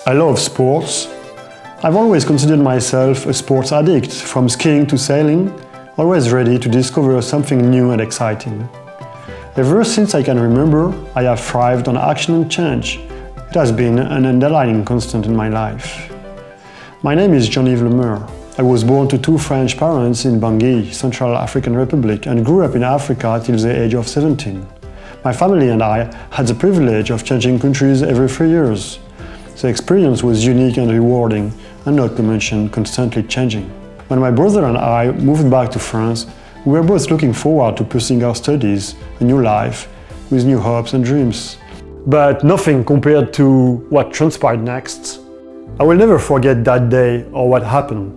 I love sports. I've always considered myself a sports addict, from skiing to sailing, always ready to discover something new and exciting. Ever since I can remember, I have thrived on action and change. It has been an underlying constant in my life. My name is Jean-Yves Le Meur. I was born to two French parents in Bangui, Central African Republic, and grew up in Africa till the age of 17. My family and I had the privilege of changing countries every 3 years. The experience was unique and rewarding, and not to mention constantly changing. When my brother and I moved back to France, we were both looking forward to pursuing our studies, a new life, with new hopes and dreams. But nothing compared to what transpired next. I will never forget that day or what happened.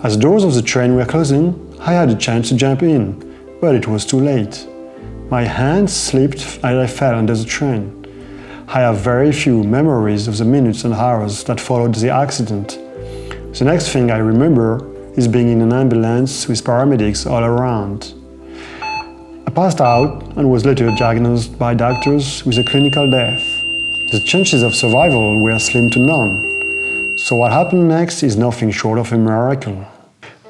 As doors of the train were closing, I had a chance to jump in, but it was too late. My hands slipped and I fell under the train. I have very few memories of the minutes and hours that followed the accident. The next thing I remember is being in an ambulance with paramedics all around. I passed out and was later diagnosed by doctors with a clinical death. The chances of survival were slim to none. So what happened next is nothing short of a miracle.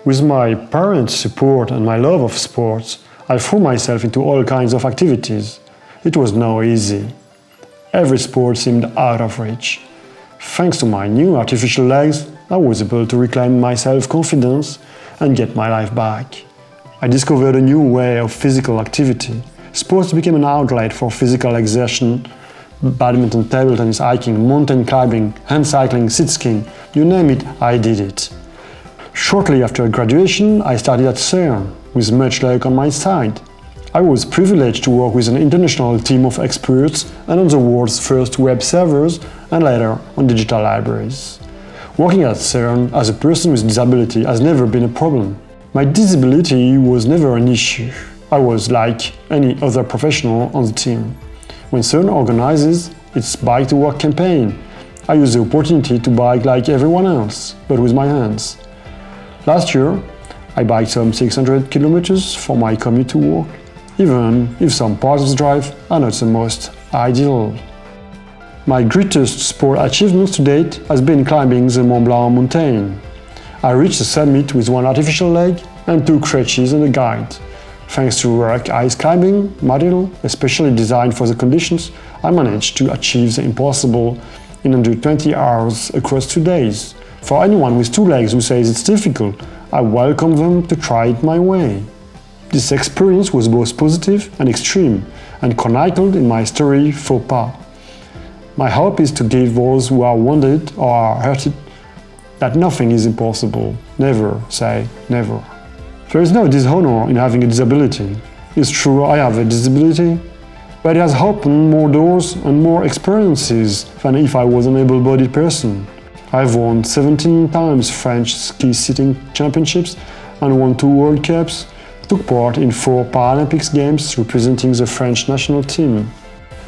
With my parents' support and my love of sports, I threw myself into all kinds of activities. It was not easy. Every sport seemed out of reach. Thanks to my new artificial legs, I was able to reclaim my self-confidence and get my life back. I discovered a new way of physical activity. Sports became an outlet for physical exertion. Badminton, table tennis, hiking, mountain climbing, hand cycling, sit skiing, you name it, I did it. Shortly after graduation, I started at CERN, with much luck on my side. I was privileged to work with an international team of experts and on the world's first web servers and later on digital libraries. Working at CERN as a person with disability has never been a problem. My disability was never an issue. I was like any other professional on the team. When CERN organizes its Bike to Work campaign, I use the opportunity to bike like everyone else, but with my hands. Last year, I biked some 600 kilometers for my commute to work, even if some parts of the drive are not the most ideal. My greatest sport achievement to date has been climbing the Mont-Blanc mountain. I reached the summit with one artificial leg and 2 crutches and a guide. Thanks to rock ice climbing material, especially designed for the conditions, I managed to achieve the impossible in under 20 hours across 2 days. For anyone with 2 legs who says it's difficult, I welcome them to try it my way. This experience was both positive and extreme, and chronicled in my story Faux Pas. My hope is to give those who are wounded or are hurted that nothing is impossible. Never say never. There is no dishonor in having a disability. It's true I have a disability, but it has opened more doors and more experiences than if I was an able-bodied person. I've won 17 times French ski sitting championships and won 2 World Cups, took part in 4 Paralympics games representing the French national team.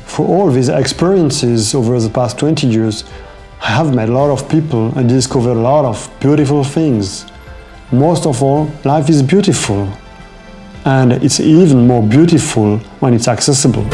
For all these experiences over the past 20 years, I have met a lot of people and discovered a lot of beautiful things. Most of all, life is beautiful. And it's even more beautiful when it's accessible.